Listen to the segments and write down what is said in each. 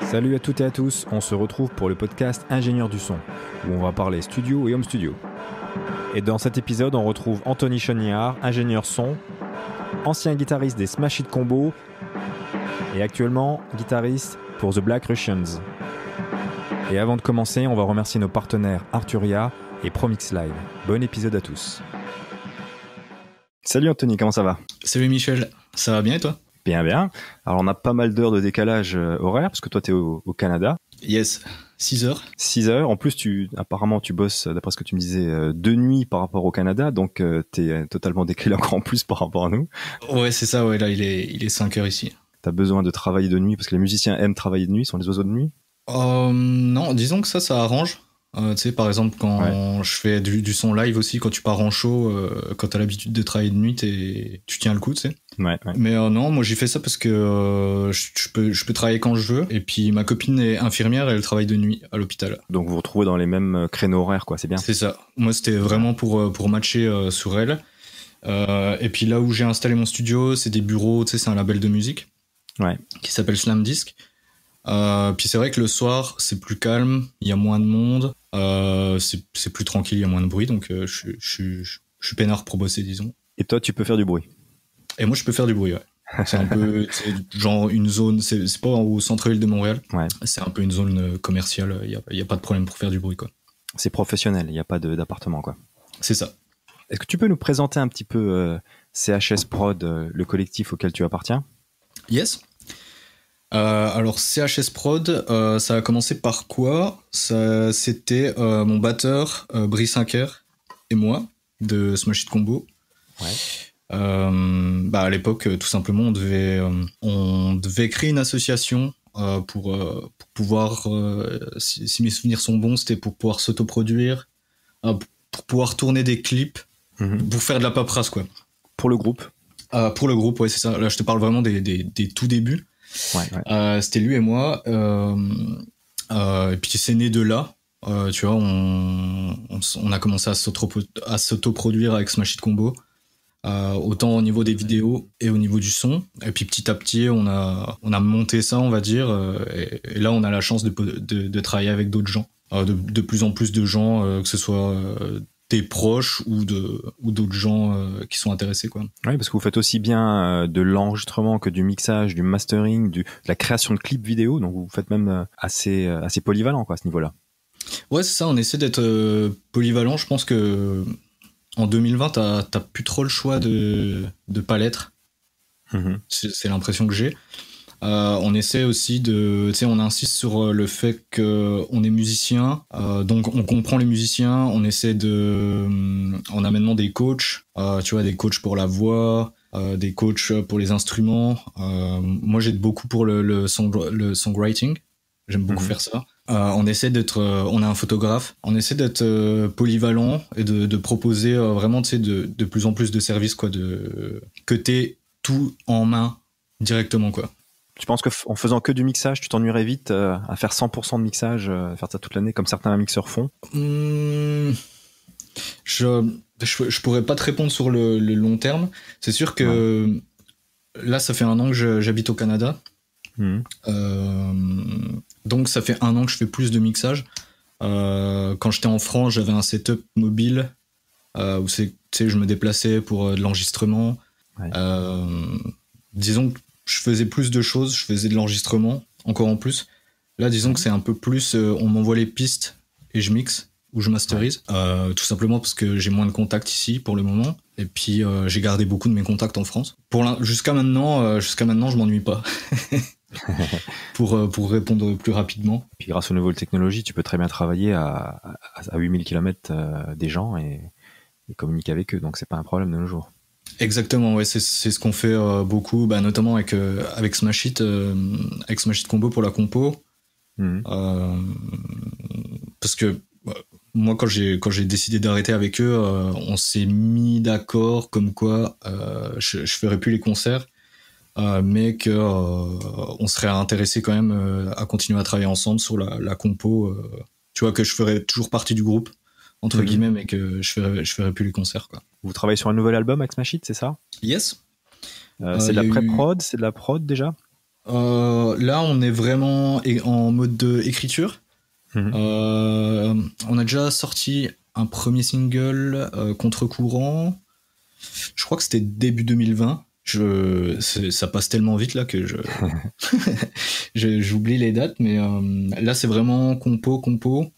Salut à toutes et à tous, on se retrouve pour le podcast Ingénieur du son, où on va parler studio et home studio. Et dans cet épisode, on retrouve Anthony Cheniard, ingénieur son, ancien guitariste des Smash Hit Combo et actuellement guitariste pour The Black Russians. Et avant de commencer, on va remercier nos partenaires Arturia et Promix Live. Bon épisode à tous. Salut Anthony, comment ça va ? Salut Michel, ça va bien et toi ? Bien, bien. Alors on a pas mal d'heures de décalage horaire, parce que toi t'es au Canada. Yes, 6 heures. 6 heures. En plus, apparemment, tu bosses, d'après ce que tu me disais, de nuit par rapport au Canada, donc t'es totalement décalé encore en plus par rapport à nous. Ouais, c'est ça, ouais, là il est 5 heures ici. T'as besoin de travailler de nuit, parce que les musiciens aiment travailler de nuit, sont les oiseaux de nuit. Non, disons que ça arrange. Tu sais, par exemple, quand je fais du son live aussi, quand tu pars en show, quand t'as l'habitude de travailler de nuit, tu tiens le coup, tu sais. Ouais. Mais non, moi j'ai fait ça parce que je peux travailler quand je veux. Et puis ma copine est infirmière, elle travaille de nuit à l'hôpital. Donc vous vous retrouvez dans les mêmes créneaux horaires, quoi, c'est bien. C'est ça. Moi c'était vraiment pour matcher sur elle. Et puis là où j'ai installé mon studio, c'est des bureaux, tu sais, c'est un label de musique qui s'appelle Slam Disc. Puis c'est vrai que le soir c'est plus calme, il y a moins de monde, c'est plus tranquille, il y a moins de bruit, donc je suis peinard pour bosser, disons. Et toi tu peux faire du bruit. Et moi je peux faire du bruit, ouais. C'est un peu, c'est genre une zone, c'est pas au centre-ville de Montréal, c'est un peu une zone commerciale, il y a pas de problème pour faire du bruit, quoi. C'est professionnel, il n'y a pas d'appartement, quoi. C'est ça. Est-ce que tu peux nous présenter un petit peu CHS Prod, le collectif auquel tu appartiens ? Yes. Alors CHS Prod, ça a commencé par quoi ? C'était mon batteur Brice Inker et moi de Smash Hit Combo. À l'époque, tout simplement, on devait créer une association pour pouvoir, si mes souvenirs sont bons, c'était pour pouvoir s'autoproduire, pour pouvoir tourner des clips, pour faire de la paperasse, quoi. Pour le groupe ? Pour le groupe, ouais, c'est ça. Là, je te parle vraiment des tout débuts. C'était lui et moi. Et puis c'est né de là. Tu vois, on a commencé à s'autoproduire avec Smash Hit Combo. Autant au niveau des vidéos et au niveau du son, et puis petit à petit on a monté ça, on va dire, et là on a la chance de travailler avec d'autres gens, de plus en plus de gens, que ce soit des proches ou d'autres gens qui sont intéressés, quoi. Oui, parce que vous faites aussi bien de l'enregistrement que du mixage, du mastering, de la création de clips vidéo, donc vous faites même assez polyvalent, quoi, à ce niveau-là. Ouais, c'est ça, on essaie d'être polyvalent. Je pense que en 2020, t'as plus trop le choix de pas l'être. C'est l'impression que j'ai. On essaie aussi tu sais, on insiste sur le fait qu'on est musicien, donc on comprend les musiciens, on essaie on a maintenant des coachs, tu vois, des coachs pour la voix, des coachs pour les instruments. Moi, j'aide beaucoup pour le songwriting. J'aime beaucoup faire ça. On a un photographe. On essaie d'être polyvalent et de proposer vraiment, tu sais, de plus en plus de services, quoi, que t'aies tout en main directement, quoi. Tu penses qu'en faisant que du mixage, tu t'ennuierais vite à faire 100% de mixage, faire ça toute l'année, comme certains mixeurs font ? Je pourrais pas te répondre sur le long terme. C'est sûr que là, ça fait 1 an que j'habite au Canada. Donc ça fait 1 an que je fais plus de mixage. Quand j'étais en France, j'avais un setup mobile où tu sais, je me déplaçais pour de l'enregistrement. Disons que je faisais plus de choses, je faisais de l'enregistrement encore en plus. Là, disons que c'est un peu plus, on m'envoie les pistes et je mixe ou je masterise, tout simplement parce que j'ai moins de contacts ici pour le moment. Et puis j'ai gardé beaucoup de mes contacts en France. Jusqu'à maintenant, je m'ennuie pas. pour répondre plus rapidement. Puis grâce aux nouvelles technologies, tu peux très bien travailler à 8000 km des gens et communiquer avec eux, donc c'est pas un problème de nos jours. Exactement, ouais, c'est ce qu'on fait beaucoup, notamment avec Smash Hit, avec Smash Hit Combo pour la compo. Parce que moi, quand j'ai décidé d'arrêter avec eux, on s'est mis d'accord comme quoi je ferais plus les concerts. Mais que on serait intéressé quand même à continuer à travailler ensemble sur la compo, tu vois, que je ferais toujours partie du groupe entre guillemets, mais que je ferais plus les concerts, quoi. Vous travaillez sur un nouvel album avec Smash Hit, c'est ça ? Yes. C'est de la pré-prod, c'est de la prod déjà ? Là, on est vraiment en mode écriture. On a déjà sorti un premier single, Contre-courant. Je crois que c'était début 2020. Ça passe tellement vite là que j'oublie les dates, mais là c'est vraiment compo.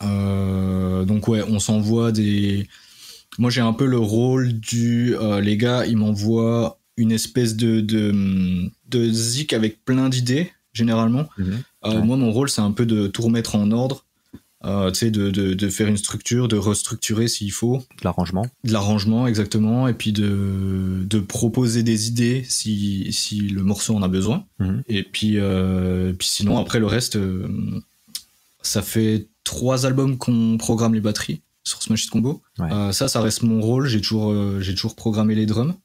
Donc ouais, on s'envoie des. Moi j'ai un peu le rôle du les gars, ils m'envoient une espèce de zik avec plein d'idées généralement. Moi mon rôle c'est un peu de tout remettre en ordre. Tu sais, de faire une structure, de restructurer s'il faut. De l'arrangement, exactement. Et puis de proposer des idées si le morceau en a besoin. Et puis sinon, après le reste, ça fait 3 albums qu'on programme les batteries sur Smash Hit Combo. Ça reste mon rôle. J'ai toujours programmé les drums.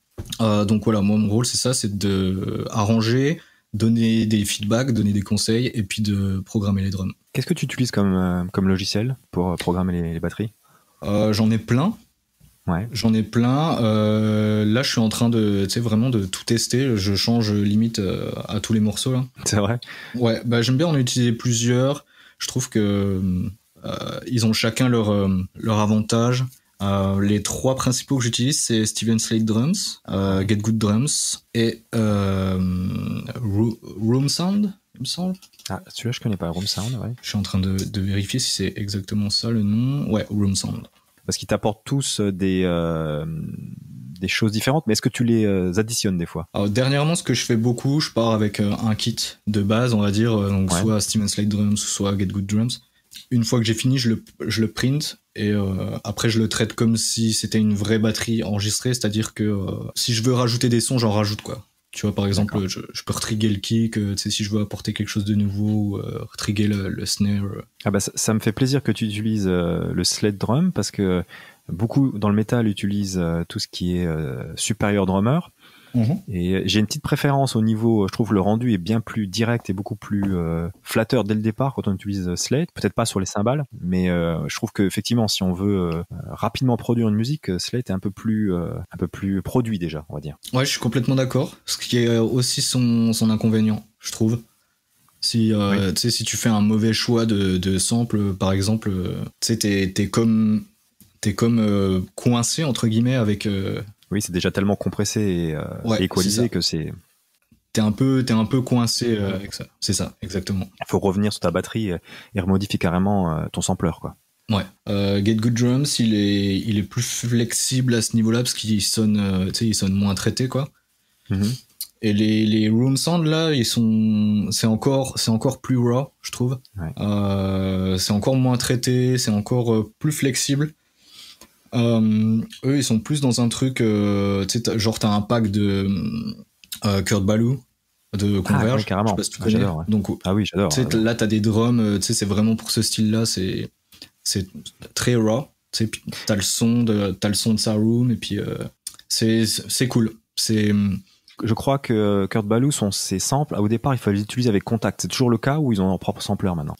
Donc voilà, moi mon rôle c'est ça, c'est de arranger, donner des feedbacks, donner des conseils et puis de programmer les drums. Qu'est-ce que tu utilises comme logiciel pour programmer les batteries ? J'en ai plein. Ouais. J'en ai plein. Là, je suis en train de tout tester. Je change limite à tous les morceaux là. C'est vrai ? Ouais, bah j'aime bien en utiliser plusieurs. Je trouve que ils ont chacun leur avantage. Les 3 principaux que j'utilise, c'est Steven Slate Drums, Get Good Drums et Room Sound, il me semble. Ah, celui-là, je connais pas, Room Sound, ouais. Je suis en train de vérifier si c'est exactement ça le nom. Ouais, Room Sound. Parce qu'ils t'apportent tous des choses différentes, mais est-ce que tu les additionnes des fois ? Alors, dernièrement, ce que je fais beaucoup, je pars avec un kit de base, on va dire, donc soit Steven Slate Drums, soit Get Good Drums. Une fois que j'ai fini, je le print et après je le traite comme si c'était une vraie batterie enregistrée, c'est-à-dire que si je veux rajouter des sons, j'en rajoute quoi. Tu vois, par exemple, je peux retrigger le kick, tu sais, si je veux apporter quelque chose de nouveau, ou retrigger le snare. Ah bah ça me fait plaisir que tu utilises le sled drum, parce que beaucoup dans le métal utilisent tout ce qui est supérieur drummer. Et j'ai une petite préférence au niveau, je trouve le rendu est bien plus direct et beaucoup plus flatteur dès le départ quand on utilise Slate, peut-être pas sur les cymbales, mais je trouve que effectivement si on veut rapidement produire une musique, Slate est un peu plus produit déjà, on va dire. Ouais, je suis complètement d'accord, ce qui est aussi son inconvénient, je trouve. Si tu sais, si tu fais un mauvais choix de sample par exemple, tu sais, t'es comme coincé entre guillemets avec oui, c'est déjà tellement compressé et équalisé que c'est... T'es un peu coincé avec ça. C'est ça, exactement. Il faut revenir sur ta batterie et remodifier carrément ton sampler, quoi. Ouais. Get Good Drums, il est plus flexible à ce niveau-là parce qu'il sonne, il sonne moins traité, quoi. Et les Room Sound là, c'est encore plus raw, je trouve. C'est encore moins traité, c'est encore plus flexible. Eux ils sont plus dans un truc tu sais, genre t'as un pack de Kurt Ballou de Converge, ouais, carrément. Je sais pas si tu connais. J'adore, ouais. Donc oui, j'adore, là t'as des drums, tu sais, c'est vraiment pour ce style là, c'est très raw, tu sais, t'as le son de sa room et puis c'est cool. Je crois que Kurt Ballou, ses samples, au départ, il fallait les utiliser avec Contact. C'est toujours le cas ou ils ont leur propre sampler maintenant ?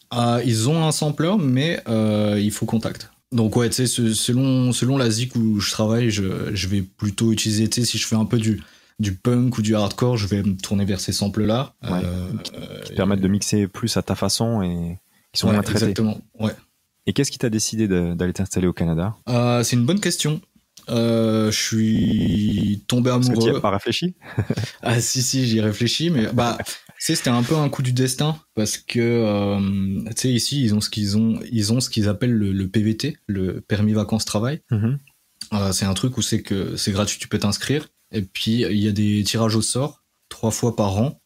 Ils ont un sampler, mais il faut Contact. Donc ouais, tu sais, selon la zik où je travaille, je vais plutôt utiliser, tu sais, si je fais un peu du punk ou du hardcore, je vais me tourner vers ces samples-là. Qui te permettent de mixer plus à ta façon et qui sont moins traités. Exactement, ouais. Et qu'est-ce qui t'a décidé d'aller t'installer au Canada ? C'est une bonne question. Je suis tombé amoureux. Est-ce que tu n'y as pas réfléchi ? Ah si, j'y ai réfléchi, mais c'était un peu un coup du destin parce que tu sais, ici ils ont ce qu'ils appellent le PVT, le permis vacances travail. C'est un truc où c'est gratuit, tu peux t'inscrire et puis il y a des tirages au sort 3 fois par an.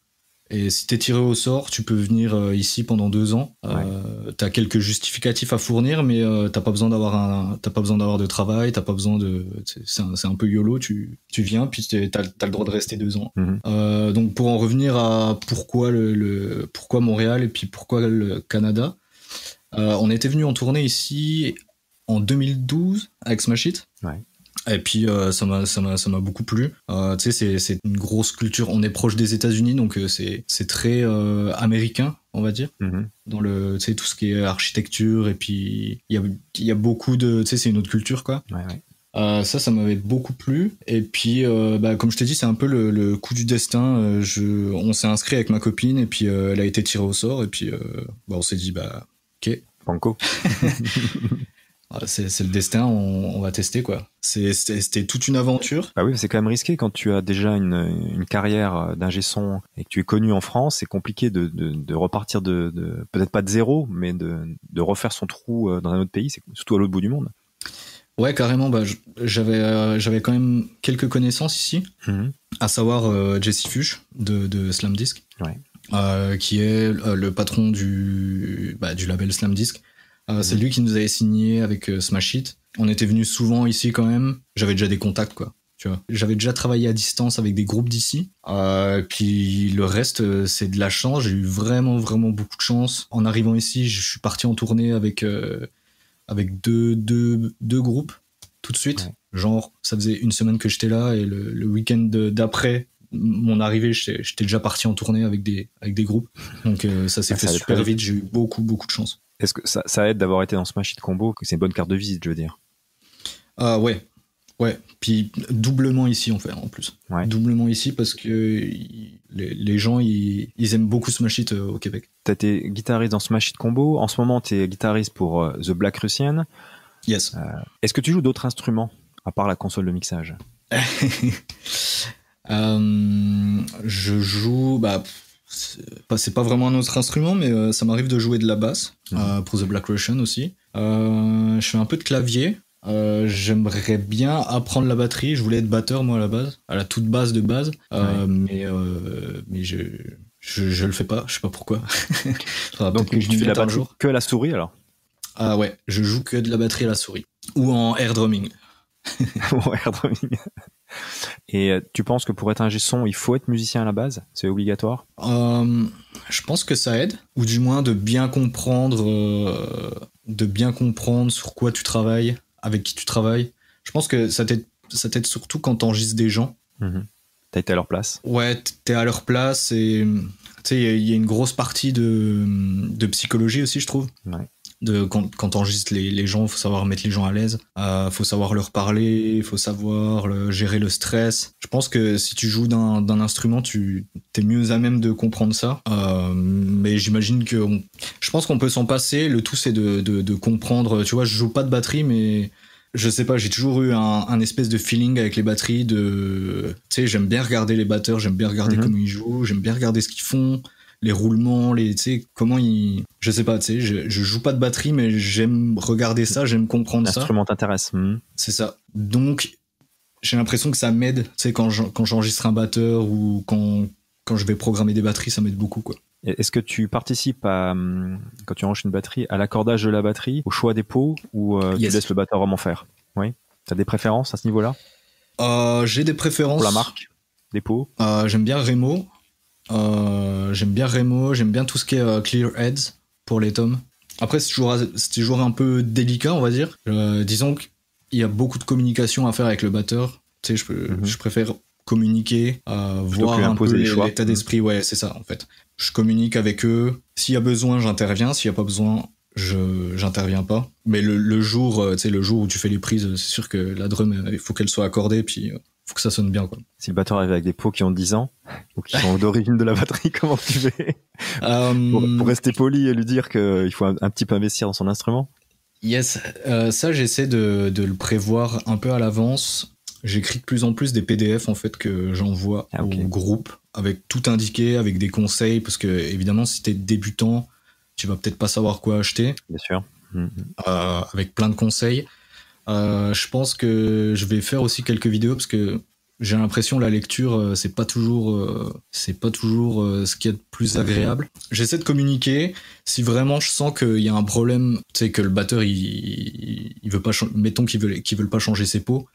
Et si t'es tiré au sort, tu peux venir ici pendant 2 ans. T'as quelques justificatifs à fournir, mais t'as pas besoin d'avoir de travail, t'as pas besoin de. C'est un peu YOLO. Tu viens, puis t'as le droit de rester 2 ans. Donc pour en revenir à pourquoi pourquoi Montréal et puis pourquoi le Canada, on était venu en tournée ici en 2012 avec Smash Hit. Et puis ça m'a beaucoup plu. Tu sais, c'est une grosse culture. On est proche des États-Unis, donc c'est très américain, on va dire. Dans tu sais, tout ce qui est architecture, et puis il y a beaucoup de, tu sais, c'est une autre culture, quoi. Ça m'avait beaucoup plu. Et puis, comme je t'ai dit, c'est un peu le coup du destin. On s'est inscrit avec ma copine et puis elle a été tirée au sort. Et puis, on s'est dit, ok. Banco. C'est le destin, on va tester, quoi. C'était toute une aventure. Ah oui, c'est quand même risqué quand tu as déjà une carrière d'ingé son et que tu es connu en France. C'est compliqué de repartir peut-être pas de zéro, mais de refaire son trou dans un autre pays, c'est surtout à l'autre bout du monde. Ouais, carrément. J'avais quand même quelques connaissances ici, à savoir Jesse Fuchs de Slam Disc, qui est le patron du label Slam Disc. C'est lui qui nous avait signé avec Smash Hit. On était venus souvent ici quand même. J'avais déjà des contacts, quoi. Tu vois. J'avais déjà travaillé à distance avec des groupes d'ici. Puis le reste, c'est de la chance. J'ai eu vraiment, vraiment beaucoup de chance. En arrivant ici, je suis parti en tournée avec deux groupes tout de suite. Ouais. Genre, ça faisait une semaine que j'étais là et le week-end d'après mon arrivée, j'étais déjà parti en tournée avec des groupes. Donc ça s'est fait super vite. J'ai eu beaucoup, beaucoup de chance. Est-ce que ça aide d'avoir été dans Smash Hit Combo, que c'est une bonne carte de visite, je veux dire? Ouais. Puis doublement ici, en fait, en plus. Ouais. Doublement ici parce que les gens, ils aiment beaucoup Smash Hit au Québec. T'as été guitariste dans Smash Hit Combo. En ce moment, t'es guitariste pour The Black Russian. Yes. Est-ce que tu joues d'autres instruments, à part la console de mixage? Je joue... c'est pas vraiment un autre instrument, mais ça m'arrive de jouer de la basse pour The Black Russian aussi. Je fais un peu de clavier. J'aimerais bien apprendre la batterie. Je voulais être batteur, moi, à la base, à la toute base de base. Mais je le fais pas. Je sais pas pourquoi. Donc tu fais la batterie que à la souris, alors? Ah ouais, je joue que de la batterie à la souris. Ou en air drumming. Ou en air drumming. Et tu penses que pour être ingé son, il faut être musicien à la base? C'est obligatoire? Je pense que ça aide, ou du moins de bien comprendre sur quoi tu travailles, avec qui tu travailles. Je pense que ça t'aide surtout quand t'enregistres des gens. T'as été à leur place? Ouais, t'es à leur place et tu sais, il y a une grosse partie de psychologie aussi, je trouve. Ouais. Quand t'enregistres les gens, faut savoir mettre les gens à l'aise, faut savoir leur parler, faut savoir gérer le stress. Je pense que si tu joues d'un instrument, t'es mieux à même de comprendre ça. Mais j'imagine je pense qu'on peut s'en passer. Le tout, c'est de comprendre. Tu vois, je joue pas de batterie, mais je sais pas, j'ai toujours eu un espèce de feeling avec les batteries. Tu sais, j'aime bien regarder les batteurs, j'aime bien regarder comment ils jouent, j'aime bien regarder ce qu'ils font. Les roulements, tu sais, comment ils... Je sais pas, tu sais, je joue pas de batterie, mais j'aime regarder ça, j'aime comprendre ça. L'instrument t'intéresse. C'est ça. Donc, j'ai l'impression que ça m'aide, tu sais, quand j'enregistre un batteur ou quand je vais programmer des batteries, ça m'aide beaucoup, quoi. Est-ce que tu participes quand tu enregistres une batterie, à l'accordage de la batterie, au choix des pots, ou tu laisses le batteur vraiment faire? Oui. T'as des préférences à ce niveau-là? J'ai des préférences. Pour la marque des pots? J'aime bien Remo. J'aime bien tout ce qui est clear heads pour les tomes. Après, c'est toujours un peu délicat, on va dire. Disons qu'il y a beaucoup de communication à faire avec le batteur. Tu sais, je préfère communiquer, voir un peu l'état d'esprit. Ouais, c'est ça, en fait. Je communique avec eux. S'il y a besoin, j'interviens. S'il n'y a pas besoin, j'interviens pas. Mais le jour où tu fais les prises, c'est sûr que la drum, il faut qu'elle soit accordée, puis faut que ça sonne bien, quoi. Si le batteur arrive avec des pots qui ont 10 ans, ou qui sont d'origine de la batterie, comment tu fais pour rester poli et lui dire qu'il faut un petit peu investir dans son instrument? Yes, ça j'essaie de le prévoir un peu à l'avance. J'écris de plus en plus des PDF en fait que j'envoie au groupe, avec tout indiqué, avec des conseils, parce que évidemment si t'es débutant, tu vas peut-être pas savoir quoi acheter. Bien sûr. Avec plein de conseils. Je pense que je vais faire aussi quelques vidéos parce que j'ai l'impression la lecture c'est pas toujours ce qu'il y a de plus agréable. J'essaie de communiquer. Si vraiment je sens qu'il y a un problème, tu sais que le batteur il veut pas mettons qu'ils veulent pas changer ses pots,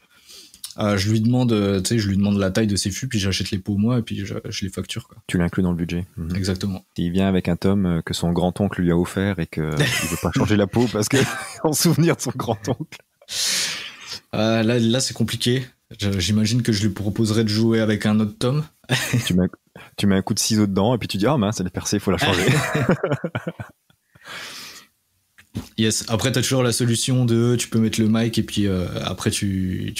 je lui demande la taille de ses fûts, puis j'achète les pots moi et puis je les facture, quoi. Tu l'inclus dans le budget. Exactement. S'il vient avec un tome que son grand-oncle lui a offert et qu'il veut pas changer la peau parce que en souvenir de son grand-oncle. Là c'est compliqué. J'imagine que je lui proposerais de jouer avec un autre tome. tu mets un coup de ciseau dedans et puis tu dis mince, elle est percée, il faut la changer. Yes. Après, t'as toujours la solution de tu peux mettre le mic et puis après tu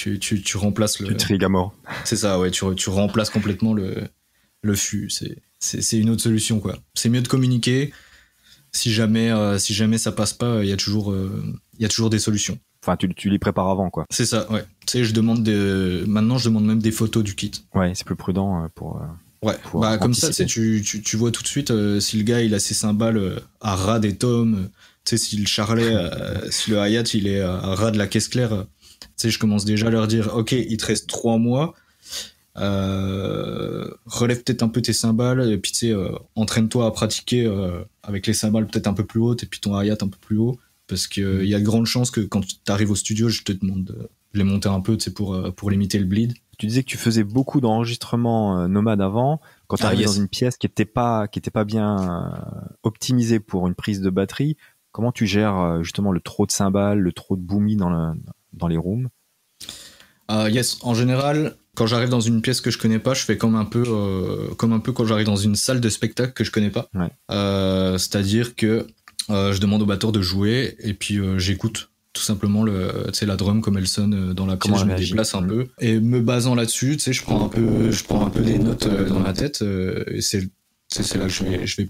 remplaces le. Tu trig à mort. C'est ça, ouais. Tu remplaces complètement le fût. C'est une autre solution, quoi. C'est mieux de communiquer. Si jamais ça passe pas, il y a toujours des solutions. Enfin, tu les prépares avant, quoi. C'est ça, ouais. Tu sais, maintenant, je demande même des photos du kit. Ouais, c'est plus prudent pour. Ouais, bah comme ça, tu vois tout de suite si le gars il a ses cymbales à ras des tomes, tu sais, si le charlet, si le hi-hat il est à ras de la caisse claire, tu sais, je commence déjà à leur dire, ok, il te reste 3 mois, relève peut-être un peu tes cymbales, et puis tu sais, entraîne-toi à pratiquer avec les cymbales peut-être un peu plus hautes, et puis ton hi-hat un peu plus haut, parce qu'il y a de grandes chances que quand tu arrives au studio, je te demande de les monter un peu, tu sais, pour limiter le bleed. Tu disais que tu faisais beaucoup d'enregistrements nomades avant. Quand tu arrives dans une pièce qui était pas bien optimisée pour une prise de batterie, comment tu gères justement le trop de cymbales, le trop de boomy dans les rooms? Yes, en général, quand j'arrive dans une pièce que je connais pas, je fais comme un peu quand j'arrive dans une salle de spectacle que je connais pas. Ouais. C'est-à-dire que je demande au batteur de jouer et puis j'écoute tout simplement la drum comme elle sonne dans la pièce, je me déplace un peu et me basant là-dessus, tu sais, je prends un peu des notes dans ma tête et c'est là que je vais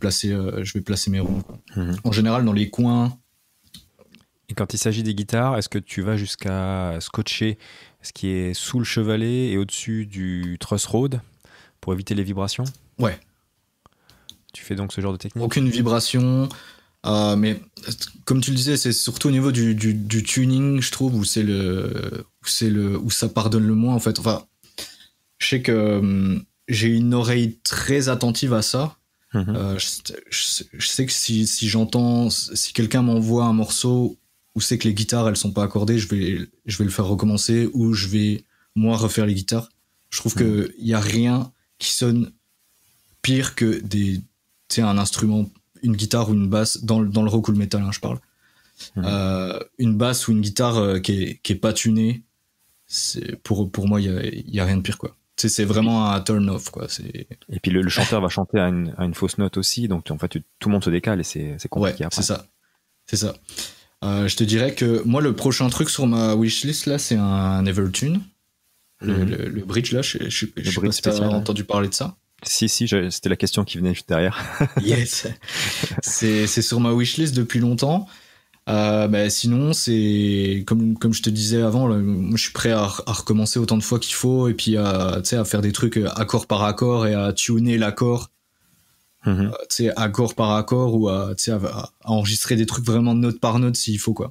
placer mes rooms, quoi. En général dans les coins. Et quand il s'agit des guitares, est-ce que tu vas jusqu'à scotcher ce qui est sous le chevalet et au-dessus du truss rod pour éviter les vibrations? Ouais. Tu fais donc ce genre de technique? Aucune vibration. Mais comme tu le disais, c'est surtout au niveau du tuning, je trouve, où ça pardonne le moins, en fait. Enfin, je sais que j'ai une oreille très attentive à ça. Je sais que si j'entends, si quelqu'un m'envoie un morceau où c'est que les guitares elles sont pas accordées, je vais le faire recommencer ou je vais moi refaire les guitares. Je trouve que y a rien qui sonne pire que un instrument, une guitare ou une basse dans le rock ou le metal, hein, je parle. Une basse ou une guitare qui est pas tunée, c'est pour moi il y a rien de pire, quoi. C'est vraiment un turn off, quoi. Et puis le chanteur va chanter à une fausse note aussi, donc en fait tout le monde se décale et c'est compliqué. Ouais, après. C'est ça. Je te dirais que moi le prochain truc sur ma wishlist là, c'est un Evertune, le bridge là. Je sais pas si t'as entendu parler de ça. Si, c'était la question qui venait juste derrière. Yes. C'est sur ma wishlist depuis longtemps. Sinon, c'est comme je te disais avant, là, moi, je suis prêt à recommencer autant de fois qu'il faut et puis à faire des trucs accord par accord et à tuner l'accord, accord par accord ou à enregistrer des trucs vraiment note par note s'il faut, quoi.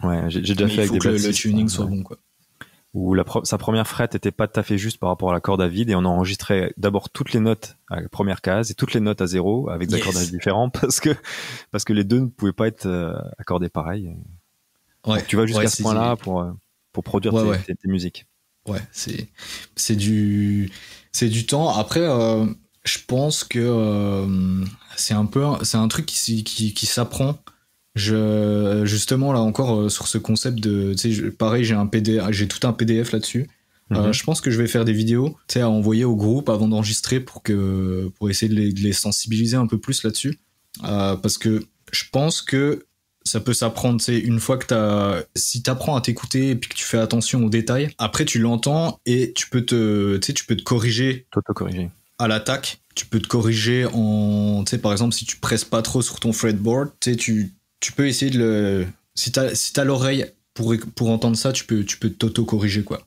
Ouais, j'ai déjà fait avec des bassistes. Il faut que le tuning soit bon, quoi. Où sa première frette était pas tout à fait juste par rapport à la corde à vide et on enregistrait d'abord toutes les notes à la première case et toutes les notes à zéro avec des accords à vide différents parce que les deux ne pouvaient pas être accordés pareil. Ouais. Donc tu vas jusqu'à ce point-là pour produire tes musiques. Ouais, c'est du temps. Après, je pense que c'est un truc qui s'apprend. Justement là encore sur ce concept de, tu sais, pareil, j'ai tout un PDF là-dessus. Je pense que je vais faire des vidéos, tu sais, à envoyer au groupe avant d'enregistrer pour essayer de les sensibiliser un peu plus là-dessus, parce que je pense que ça peut s'apprendre, tu sais, une fois que si t'apprends à t'écouter et puis que tu fais attention aux détails, après tu l'entends et tu peux te corriger. T'auto-corriger. À l'attaque, tu peux te corriger tu sais, par exemple, si tu presses pas trop sur ton fretboard, tu peux essayer si t'as l'oreille pour entendre ça, tu peux t'auto-corriger, quoi.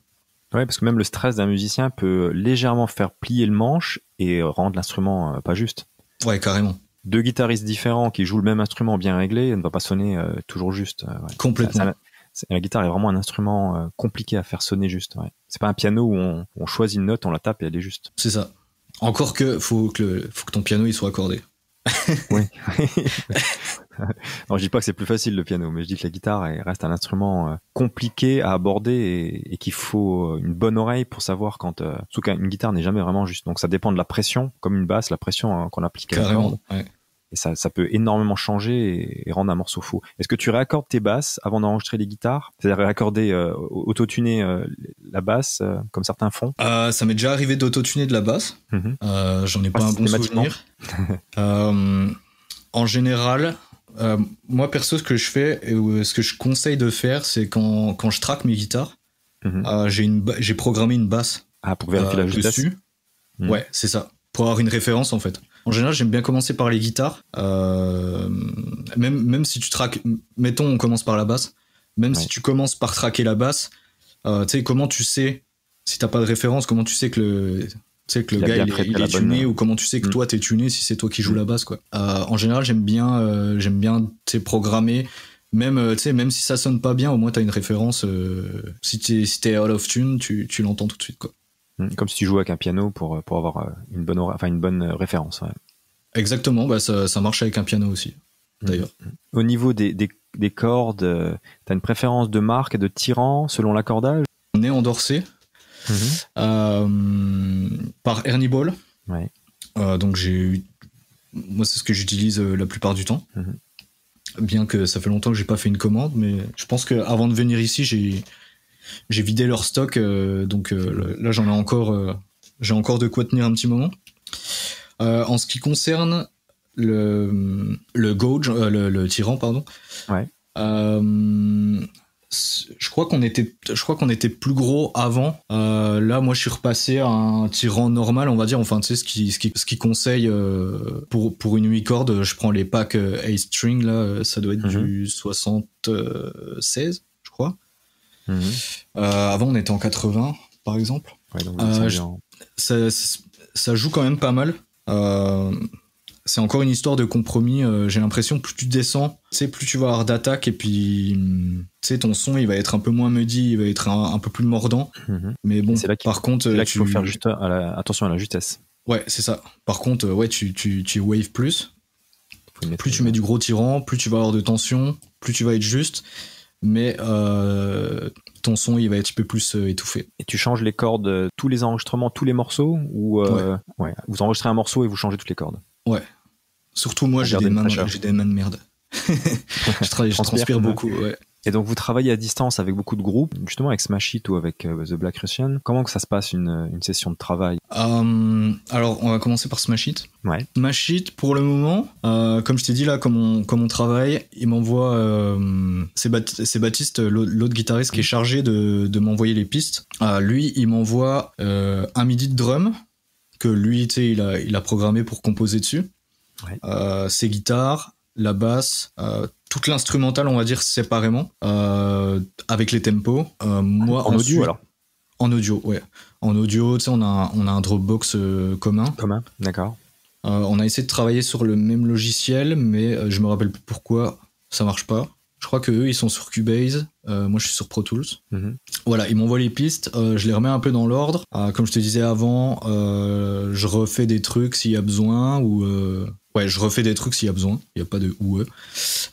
Ouais, parce que même le stress d'un musicien peut légèrement faire plier le manche et rendre l'instrument pas juste. Ouais, carrément. Deux guitaristes différents qui jouent le même instrument bien réglé ne va pas sonner toujours juste. Ouais. Complètement. La guitare est vraiment un instrument compliqué à faire sonner juste. Ouais. C'est pas un piano où on choisit une note, on la tape et elle est juste. C'est ça. Encore que faut que ton piano il soit accordé. Oui. Non, je dis pas que c'est plus facile le piano, mais je dis que la guitare reste un instrument compliqué à aborder et qu'il faut une bonne oreille pour savoir surtout qu'une guitare n'est jamais vraiment juste. Donc ça dépend de la pression, comme une basse, la pression qu'on applique à la corde. Ouais. Et ça peut énormément changer et rendre un morceau fou. Est-ce que tu réaccordes tes basses avant d'enregistrer les guitares? C'est-à-dire réaccorder, autotuner la basse comme certains font? Ça m'est déjà arrivé d'autotuner de la basse. J'en ai pas un bon souvenir. En général, Moi perso, ce que je fais, ce que je conseille de faire, c'est quand je track mes guitares, j'ai programmé une basse. Ah, pour vérifier la justesse dessus. Ouais, c'est ça. Pour avoir une référence, en fait. En général, j'aime bien commencer par les guitares. Même si tu traques... Mettons, on commence par la basse. Même si tu commences par traquer la basse, tu sais, comment tu sais, si t'as pas de référence, comment tu sais que le gars il est tuné, ou comment tu sais que toi t'es tuné si c'est toi qui joues la basse, quoi. En général, j'aime bien programmer. Même si ça sonne pas bien, au moins t'as une référence. Si t'es out of tune, tu l'entends tout de suite, quoi. Comme si tu jouais avec un piano pour avoir une bonne référence. Ouais. Exactement, bah ça marche avec un piano aussi, d'ailleurs. Au niveau des cordes, t'as une préférence de marque et de tirant selon l'accordage? On est endorsé par Ernie Ball. Ouais. Donc moi c'est ce que j'utilise la plupart du temps. Bien que ça fait longtemps que j'ai pas fait une commande, mais je pense qu'avant de venir ici, j'ai vidé leur stock, donc là j'ai encore de quoi tenir un petit moment. En ce qui concerne le gauge, le tirant, pardon. Ouais. Je crois qu'on était plus gros avant. Là, moi, je suis repassé à un tirant normal, on va dire. Enfin, tu sais, ce qui conseille pour une 8 cordes, je prends les packs A-string, là, ça doit être du 76, je crois. Avant, on était en 80, par exemple. Ouais, donc ça joue quand même pas mal. C'est encore une histoire de compromis. J'ai l'impression que plus tu descends, tu sais, plus tu vas avoir d'attaque, et puis tu sais, ton son il va être un peu moins muddy, il va être un peu plus mordant. Mais bon, par contre, c'est là qu'il faut faire juste attention à la justesse. Ouais, c'est ça. Par contre, tu wave plus. Plus tu mets du gros tirant, plus tu vas avoir de tension, plus tu vas être juste. Mais ton son il va être un peu plus étouffé. Et tu changes les cordes, tous les enregistrements, tous les morceaux, ou vous enregistrez un morceau et vous changez toutes les cordes? Ouais. Surtout moi, j'ai des mains de merde. je transpire beaucoup. Ouais. Et donc vous travaillez à distance avec beaucoup de groupes, justement avec Smash It ou avec The Black Russian. Comment que ça se passe une session de travail? Alors on va commencer par Smash It. Ouais. Smash It, pour le moment, comme je t'ai dit là, comme on travaille, il m'envoie c'est Baptiste, l'autre guitariste qui est chargé de m'envoyer les pistes. Lui, il m'envoie un MIDI de drum que lui, tu sais, il a programmé pour composer dessus. Ouais. Ses guitares, la basse, toute l'instrumentale, on va dire séparément, avec les tempos. Moi, en audio alors? En audio, ouais. En audio, tu sais, on a un Dropbox commun. Commun, d'accord. On a essayé de travailler sur le même logiciel, mais je me rappelle plus pourquoi ça marche pas. Je crois qu'eux, ils sont sur Cubase. Moi, je suis sur Pro Tools. Voilà, ils m'envoient les pistes. Je les remets un peu dans l'ordre. Comme je te disais avant, je refais des trucs s'il y a besoin. Ouais, je refais des trucs s'il y a besoin. Il n'y a pas de ou.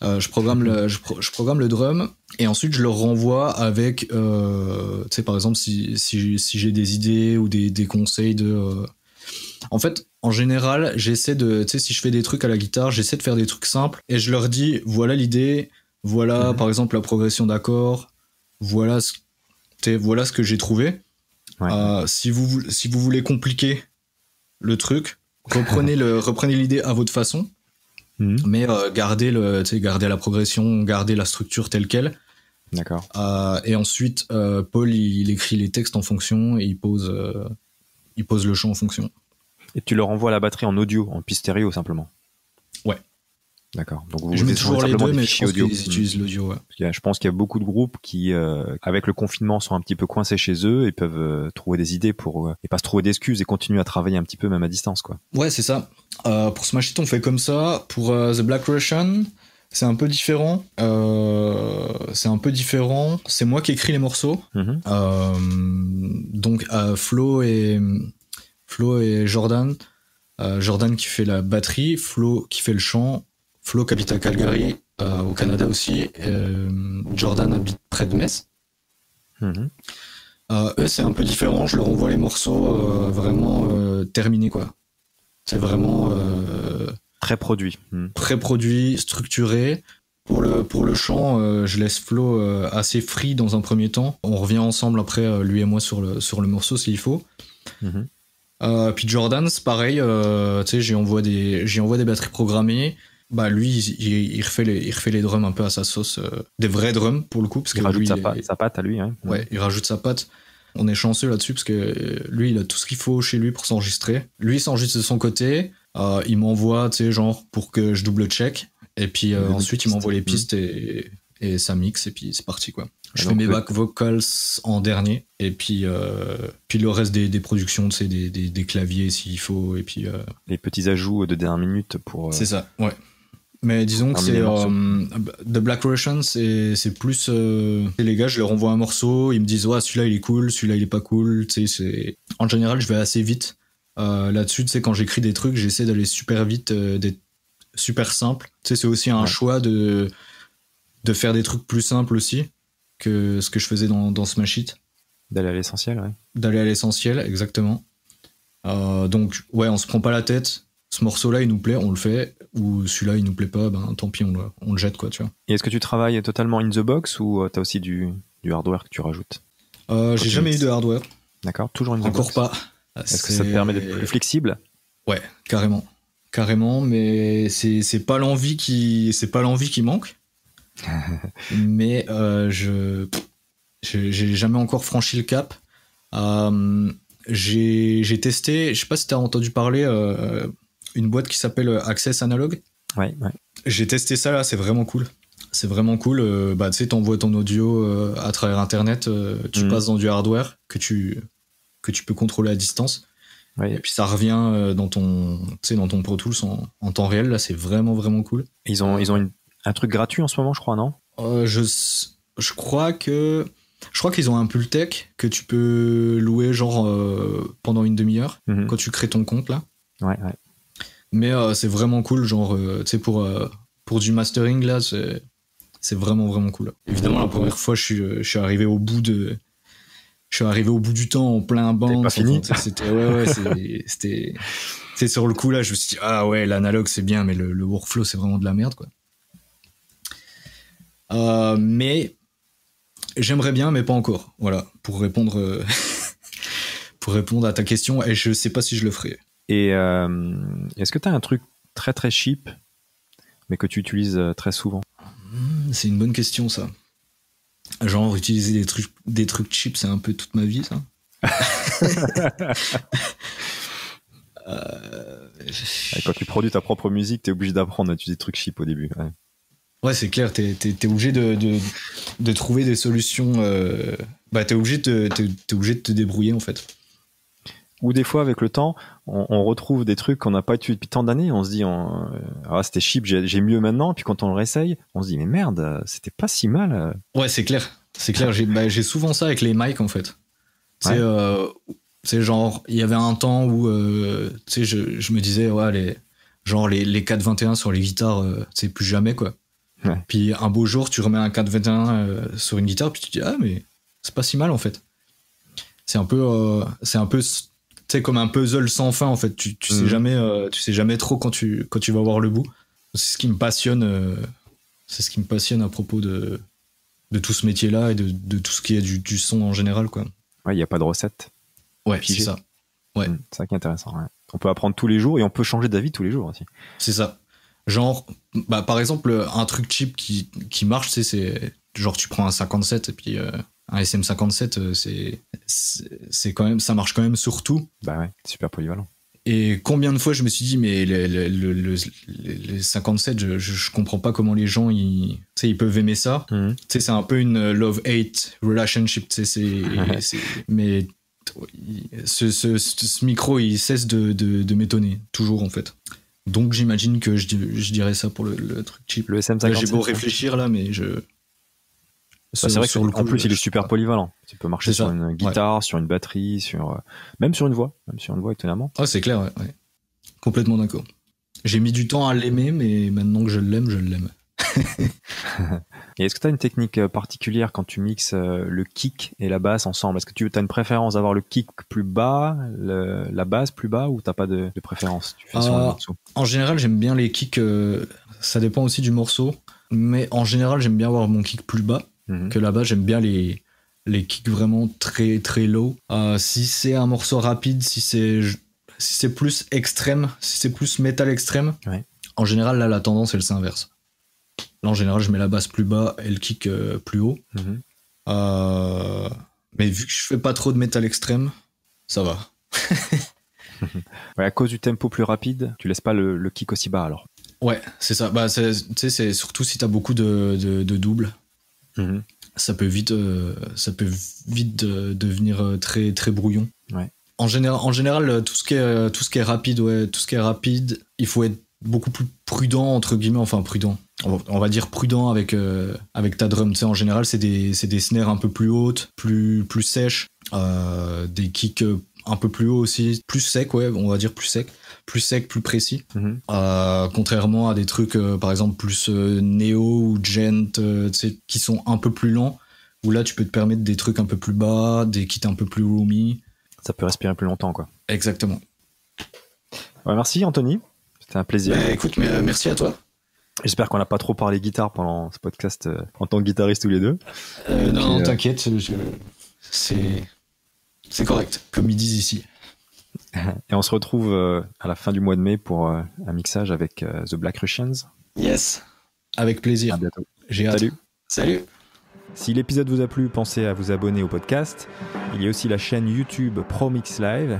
Je programme le drum. Et ensuite, je le renvoie avec... tu sais, par exemple, si j'ai des idées ou des conseils de... En fait, en général, j'essaie de... Tu sais, si je fais des trucs à la guitare, j'essaie de faire des trucs simples. Et je leur dis, voilà l'idée... Voilà, par exemple, la progression d'accords. Voilà ce que j'ai trouvé. Ouais. Si vous voulez compliquer le truc, reprenez l'idée à votre façon. Mais gardez la progression, gardez la structure telle quelle. D'accord. Et ensuite, Paul, il écrit les textes en fonction et il pose le chant en fonction. Et tu leur envoies la batterie en audio, en piste stéréo simplement? Ouais. D'accord. Donc je mets toujours les deux, mais je pense qu'ils utilisent l'audio. Ouais. Je pense qu'il y a beaucoup de groupes qui, avec le confinement, sont un petit peu coincés chez eux et peuvent trouver des idées et pas se trouver d'excuses et continuer à travailler un petit peu même à distance, quoi. Ouais, c'est ça. Pour Smash It, on fait comme ça. Pour The Black Russian, c'est un peu différent. C'est moi qui écris les morceaux. Donc Flo et Jordan. Jordan qui fait la batterie, Flo qui fait le chant. Flo qui habite à Calgary, au Canada aussi. Jordan habite près de Metz. Eux, c'est un peu différent. Je leur envoie les morceaux vraiment terminés, quoi. C'est vraiment... très produit. Pré-produit, structuré. Pour le chant, je laisse Flo assez free dans un premier temps. On revient ensemble après, lui et moi, sur le morceau s'il faut. Puis Jordan, c'est pareil. Tu sais, j'y envoie des batteries programmées. Bah lui, il refait les drums un peu à sa sauce, des vrais drums pour le coup, parce il rajoute sa patte à lui. Hein. Ouais, il rajoute sa patte. On est chanceux là-dessus parce que lui, il a tout ce qu'il faut chez lui pour s'enregistrer. Lui, il s'enregistre de son côté. Il m'envoie, tu sais, genre pour que je double-check. Et puis ensuite, il m'envoie les pistes et ça mixe et puis c'est parti, quoi. Je fais mes back vocals en dernier. Et puis le reste des productions, tu sais, des claviers s'il faut. Et puis les petits ajouts de dernière minute pour... C'est ça, ouais. Mais disons que c'est The Black Russian, c'est plus les gars, je leur envoie un morceau, ils me disent ouais, celui-là il est cool, celui-là il est pas cool, tu sais, c'est en général je vais assez vite là-dessus, tu sais, quand j'écris des trucs j'essaie d'aller super vite, d'être super simple, tu sais, c'est aussi un choix de faire des trucs plus simples aussi que ce que je faisais dans Smash It, d'aller à l'essentiel. Ouais, d'aller à l'essentiel, exactement. Donc ouais, on se prend pas la tête. Ce morceau-là, il nous plaît, on le fait. Ou celui-là, il nous plaît pas, ben tant pis, on le jette, quoi, tu vois. Et est-ce que tu travailles totalement in the box ou t'as aussi du hardware que tu rajoutes? J'ai jamais eu de hardware. D'accord, toujours in the box. Encore pas. Est-ce que ça te permet d'être plus flexible? Ouais, carrément. Carrément, mais c'est pas l'envie qui manque. Mais j'ai jamais encore franchi le cap. J'ai testé, je sais pas si t'as entendu parler, une boîte qui s'appelle Access Analog. Ouais. J'ai testé ça là, c'est vraiment cool. C'est vraiment cool. Bah, tu sais, t'envoies ton audio à travers Internet, tu passes dans du hardware que tu peux contrôler à distance. Ouais. Et puis ça revient dans ton Pro Tools en temps réel. Là, c'est vraiment, vraiment cool. Ils ont un truc gratuit en ce moment, je crois, non? Je crois qu'ils ont un Pultec que tu peux louer genre pendant une demi-heure quand tu crées ton compte là. Ouais. Mais c'est vraiment cool, genre tu sais pour du mastering là, c'est vraiment vraiment cool. Évidemment la première fois je suis arrivé au bout du temps en plein band. Pas fini. C'était c'est sur le coup là, je me suis dit ah ouais, l'analogue c'est bien mais le workflow c'est vraiment de la merde, quoi. Mais j'aimerais bien, mais pas encore. Voilà, pour répondre à ta question, et je sais pas si je le ferai. Et est-ce que tu as un truc très très cheap, mais que tu utilises très souvent? C'est une bonne question, ça. Genre, utiliser des trucs cheap, c'est un peu toute ma vie, ça. Quand tu produis ta propre musique, t'es obligé d'apprendre à utiliser des trucs cheap au début. Ouais, c'est clair, t'es obligé de trouver des solutions. T'es obligé de te débrouiller, en fait. Ou des fois, avec le temps, on retrouve des trucs qu'on n'a pas utilisés depuis tant d'années. On se dit, c'était cheap, j'ai mieux maintenant. Puis quand on le réessaye, on se dit, mais merde, c'était pas si mal. Ouais, c'est clair. C'est clair. J'ai souvent ça avec les mics, en fait. Ouais. C'est genre, il y avait un temps où je me disais, ouais, les 421 sur les guitares, c'est plus jamais, quoi. Ouais. Puis un beau jour, tu remets un 421 sur une guitare, puis tu te dis, ah, mais c'est pas si mal, en fait. C'est un peu tu sais, comme un puzzle sans fin, en fait. Tu sais jamais trop quand tu vas voir le bout. C'est ce qui me passionne à propos de tout ce métier-là et de tout ce qui est du son en général, quoi. Ouais, il n'y a pas de recette. Ouais, c'est ça. Ouais. C'est ça qui est intéressant. Ouais. On peut apprendre tous les jours et on peut changer d'avis tous les jours aussi. C'est ça. Genre, par exemple, un truc cheap qui marche, c'est genre tu prends un 57 et puis un SM57, c'est quand même, ça marche quand même sur tout. Bah ouais, super polyvalent. Et combien de fois je me suis dit, mais les 57, je comprends pas comment les gens ils peuvent aimer ça. Tu sais, c'est un peu une love-hate relationship. Mais ce micro, il cesse de m'étonner, toujours, en fait. Donc j'imagine que je dirais ça pour le truc cheap. Le SM57. J'ai beau réfléchir là, mais c'est vrai qu'en plus il est super polyvalent. Tu peux marcher sur une guitare, sur une batterie, même sur une voix, étonnamment. Ah, c'est clair, ouais. Complètement d'accord. J'ai mis du temps à l'aimer, mais maintenant que je l'aime. Et est-ce que tu as une technique particulière quand tu mixes le kick et la basse ensemble? Est-ce que tu as une préférence d'avoir le kick plus bas, la basse plus bas, ou t'as pas de préférence? Tu fais sur un morceau. En général, j'aime bien les kicks. Ça dépend aussi du morceau, mais en général, j'aime bien avoir mon kick plus bas que la basse. J'aime bien les kicks vraiment très très low. Si c'est un morceau rapide, si c'est plus extrême, si c'est plus métal extrême. Ouais. En général, là, la tendance, elle s'inverse. Là, en général, je mets la basse plus bas et le kick plus haut. Mais vu que je fais pas trop de métal extrême, ça va. Ouais, à cause du tempo plus rapide, tu laisses pas le kick aussi bas alors. Ouais, c'est ça. Bah, c'est surtout si t'as beaucoup de doubles. Ça peut vite devenir très très brouillon. Ouais. En général, tout ce qui est rapide, il faut être beaucoup plus prudent entre guillemets, enfin prudent. On va dire prudent avec ta drum. Tu sais, en général, c'est des snares un peu plus hautes, plus sèches, des kicks un peu plus hauts aussi, plus secs, ouais, on va dire plus sec, plus précis. Contrairement à des trucs, par exemple, plus néo ou gent, tu sais, qui sont un peu plus lents, où là, tu peux te permettre des trucs un peu plus bas, des kits un peu plus roomy. Ça peut respirer plus longtemps, quoi. Exactement. Ouais, merci, Anthony. C'était un plaisir. Écoute, merci à toi. J'espère qu'on n'a pas trop parlé guitare pendant ce podcast en tant que guitariste tous les deux. Non, t'inquiète, c'est correct, comme ils disent ici. Et on se retrouve à la fin du mois de mai pour un mixage avec The Black Russians. Yes, avec plaisir. À bientôt. J'ai hâte. Salut. Si l'épisode vous a plu, pensez à vous abonner au podcast. Il y a aussi la chaîne YouTube ProMix Live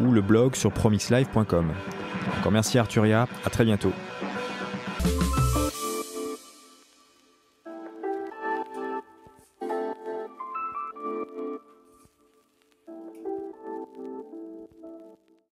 ou le blog sur promixlive.com. Encore merci Arturia, à très bientôt.